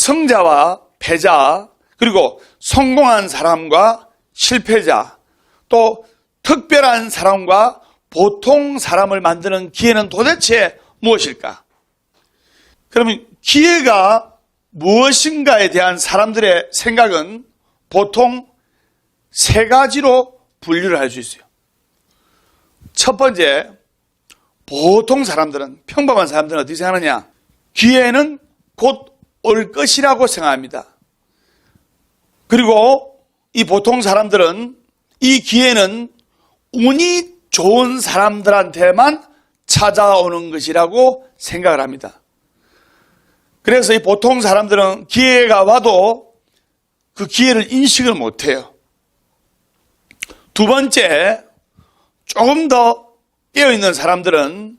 승자와 패자, 그리고 성공한 사람과 실패자, 또 특별한 사람과 보통 사람을 만드는 기회는 도대체 무엇일까? 그러면 기회가 무엇인가에 대한 사람들의 생각은 보통 세 가지로 분류를 할 수 있어요. 첫 번째, 보통 사람들은, 평범한 사람들은 어떻게 생각하느냐? 기회는 곧 올 것이라고 생각합니다. 그리고 이 보통 사람들은 이 기회는 운이 좋은 사람들한테만 찾아오는 것이라고 생각을 합니다. 그래서 이 보통 사람들은 기회가 와도 그 기회를 인식을 못해요. 두 번째, 조금 더 깨어있는 사람들은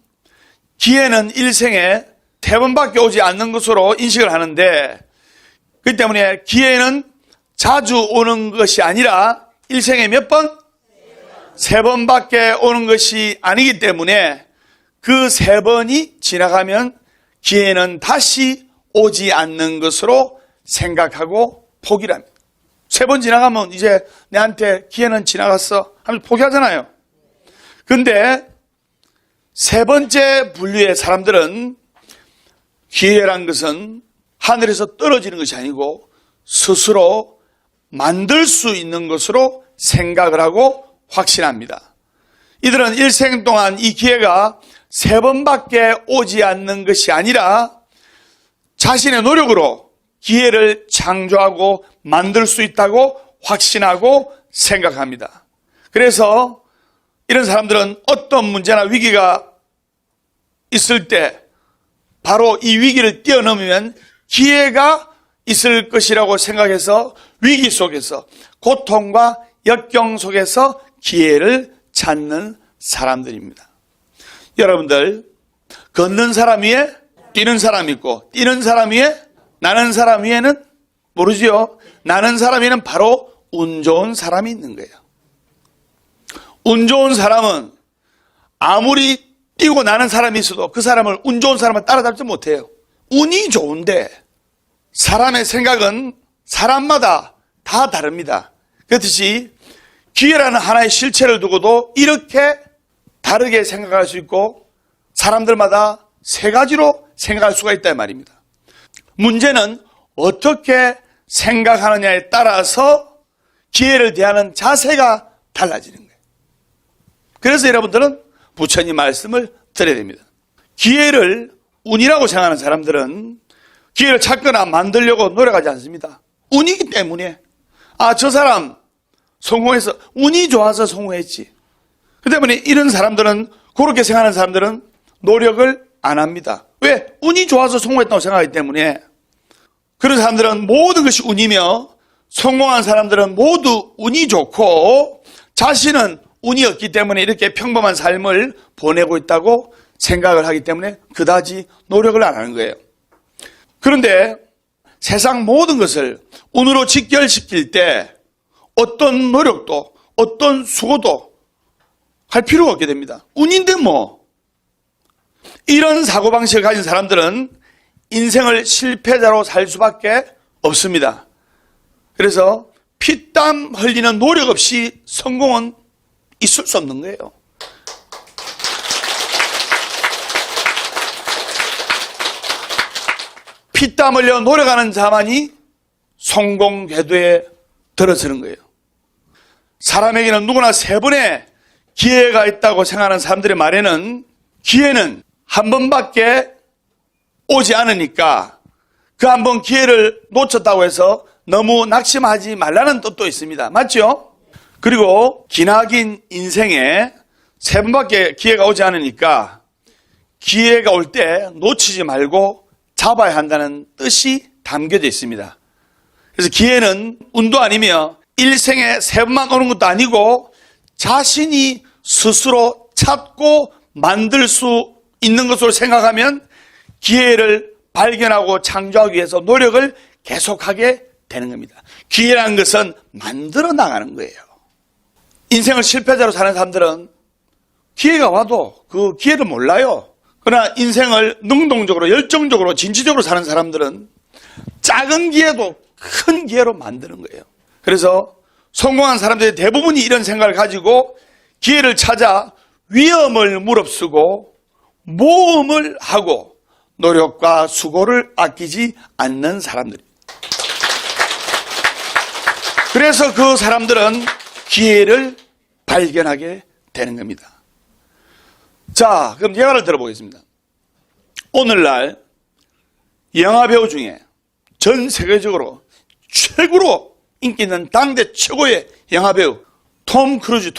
기회는 일생에 3번밖에 오지 않는 것으로 인식을 하는데, 그렇기 때문에 기회는 자주 오는 것이 아니라 일생에 몇 번? 3번밖에 오는 것이 아니기 때문에 그 3번이 지나가면 기회는 다시 오지 않는 것으로 생각하고 포기를 합니다. 3번 지나가면 이제 내한테 기회는 지나갔어 하면서 포기하잖아요. 그런데 세 번째 분류의 사람들은 기회란 것은 하늘에서 떨어지는 것이 아니고 스스로 만들 수 있는 것으로 생각을 하고 확신합니다. 이들은 일생 동안 이 기회가 3번밖에 오지 않는 것이 아니라 자신의 노력으로 기회를 창조하고 만들 수 있다고 확신하고 생각합니다. 그래서 이런 사람들은 어떤 문제나 위기가 있을 때 바로 이 위기를 뛰어넘으면 기회가 있을 것이라고 생각해서 위기 속에서, 고통과 역경 속에서 기회를 찾는 사람들입니다. 여러분들, 걷는 사람 위에 뛰는 사람이 있고, 뛰는 사람 위에 나는 사람 위에는 모르지요. 나는 사람 위에는 바로 운 좋은 사람이 있는 거예요. 운 좋은 사람은 아무리 뛰고 나는 사람이 있어도 그 사람을, 운 좋은 사람을 따라잡지 못해요. 운이 좋은데 사람의 생각은 사람마다 다 다릅니다. 그렇듯이 기회라는 하나의 실체를 두고도 이렇게 다르게 생각할 수 있고 사람들마다 세 가지로 생각할 수가 있다 말입니다. 문제는 어떻게 생각하느냐에 따라서 기회를 대하는 자세가 달라지는 거예요. 그래서 여러분들은 부처님 말씀을 드려야 됩니다. 기회를 운이라고 생각하는 사람들은 기회를 찾거나 만들려고 노력하지 않습니다. 운이기 때문에, 저 사람 성공해서, 운이 좋아서 성공했지. 그 때문에 이런 사람들은, 그렇게 생각하는 사람들은 노력을 안 합니다. 왜? 운이 좋아서 성공했다고 생각하기 때문에. 그런 사람들은 모든 것이 운이며, 성공한 사람들은 모두 운이 좋고 자신은 운이 없기 때문에 이렇게 평범한 삶을 보내고 있다고 생각을 하기 때문에 그다지 노력을 안 하는 거예요. 그런데 세상 모든 것을 운으로 직결시킬 때 어떤 노력도 어떤 수고도 할 필요가 없게 됩니다. 운인데 뭐. 이런 사고방식을 가진 사람들은 인생을 실패자로 살 수밖에 없습니다. 그래서 피땀 흘리는 노력 없이 성공은 있을 수 없는 거예요. 피땀 흘려 노력하는 자만이 성공 궤도에 들어서는 거예요. 사람에게는 누구나 3번의 기회가 있다고 생각하는 사람들의 말에는 기회는 한 번밖에 오지 않으니까 그 한 번 기회를 놓쳤다고 해서 너무 낙심하지 말라는 뜻도 있습니다. 맞죠? 그리고 기나긴 인생에 3번밖에 기회가 오지 않으니까 기회가 올 때 놓치지 말고 잡아야 한다는 뜻이 담겨져 있습니다. 그래서 기회는 운도 아니며 일생에 3번만 오는 것도 아니고 자신이 스스로 찾고 만들 수 있는 것으로 생각하면 기회를 발견하고 창조하기 위해서 노력을 계속하게 되는 겁니다. 기회라는 것은 만들어 나가는 거예요. 인생을 실패자로 사는 사람들은 기회가 와도 그 기회를 몰라요. 그러나 인생을 능동적으로, 열정적으로, 진취적으로 사는 사람들은 작은 기회도 큰 기회로 만드는 거예요. 그래서 성공한 사람들의 대부분이 이런 생각을 가지고 기회를 찾아 위험을 무릅쓰고 모험을 하고 노력과 수고를 아끼지 않는 사람들입니다. 그래서 그 사람들은 기회를 발견하게 되는 겁니다. 자, 그럼 예화를 들어보겠습니다. 오늘날 영화배우 중에 전 세계적으로 최고로 인기 있는 당대 최고의 영화배우 톰 크루즈.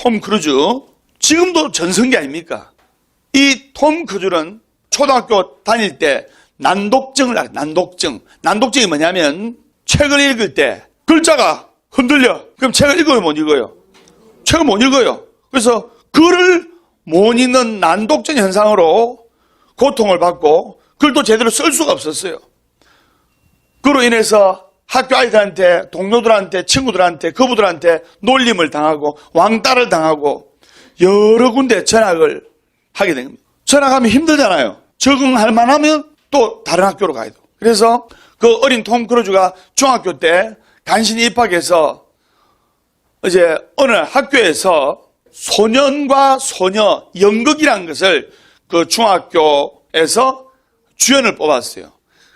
지금도 전성기 아닙니까? 이 톰 크루즈는 초등학교 다닐 때 난독증을 알아요. 난독증이 뭐냐면 책을 읽을 때 글자가 흔들려. 그럼 책을 읽어요, 못 읽어요? 책을 못 읽어요. 그래서 글을 못 읽는 난독증 현상으로 고통을 받고 글도 제대로 쓸 수가 없었어요. 그로 인해서 학교 아이들한테, 동료들한테, 친구들한테, 그부들한테 놀림을 당하고 왕따를 당하고 여러 군데 전학을 하게 된 겁니다. 전학하면 힘들잖아요. 적응할 만하면 또 다른 학교로 가야 돼요. 그래서 그 어린 톰 크루즈가 중학교 때 간신히 입학해서 이제 어느 학교에서 소년과 소녀 연극이라는 것을 그 중학교에서 주연을 뽑았어요.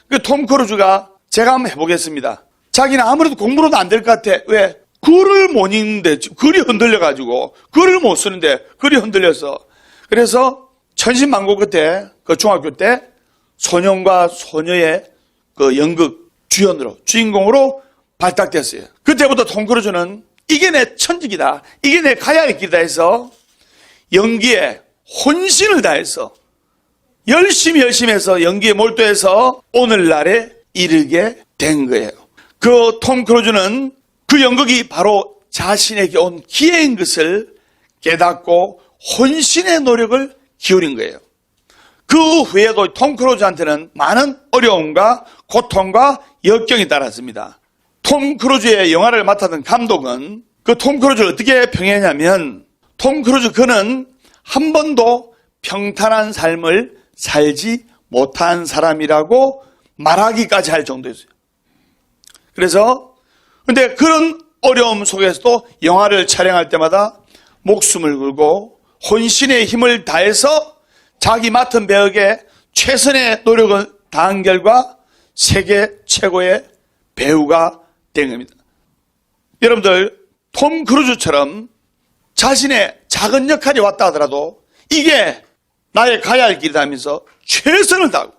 그 톰 크루즈가 제가 한번 해보겠습니다. 자기는 아무래도 공부로도 안 될 것 같아. 왜? 글을 못 읽는데 글이 흔들려가지고 글을 못 쓰는데 글이 흔들려서 그래서 천신만고 끝에 그 중학교 때 소년과 소녀의 그 연극 주인공으로 발탁됐어요. 그때부터 톰 크루즈는 이게 내 천직이다. 이게 내 가야 할 길이다 해서 연기에 혼신을 다해서 열심히 해서 연기에 몰두해서 오늘날에 이르게 된 거예요. 그 톰 크루즈는 그 연극이 바로 자신에게 온 기회인 것을 깨닫고 혼신의 노력을 기울인 거예요. 그 후에도 톰 크루즈한테는 많은 어려움과 고통과 역경이 따랐습니다. 톰 크루즈의 영화를 맡았던 감독은 그 톰 크루즈를 어떻게 평했냐면 톰 크루즈 그는 한 번도 평탄한 삶을 살지 못한 사람이라고 말하기까지 할 정도였어요. 그래서 근데 그런 어려움 속에서도 영화를 촬영할 때마다 목숨을 걸고 혼신의 힘을 다해서 자기 맡은 배역에 최선의 노력을 다한 결과 세계 최고의 배우가 된 겁니다. 여러분들 톰 크루즈처럼 자신의 작은 역할이 왔다 하더라도 이게 나의 가야 할 길이다 하면서 최선을 다하고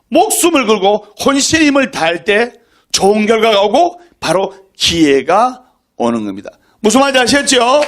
목숨을 걸고 혼신의 힘을 다할 때 좋은 결과가 오고 바로 기회가 오는 겁니다. 무슨 말인지 아시겠죠?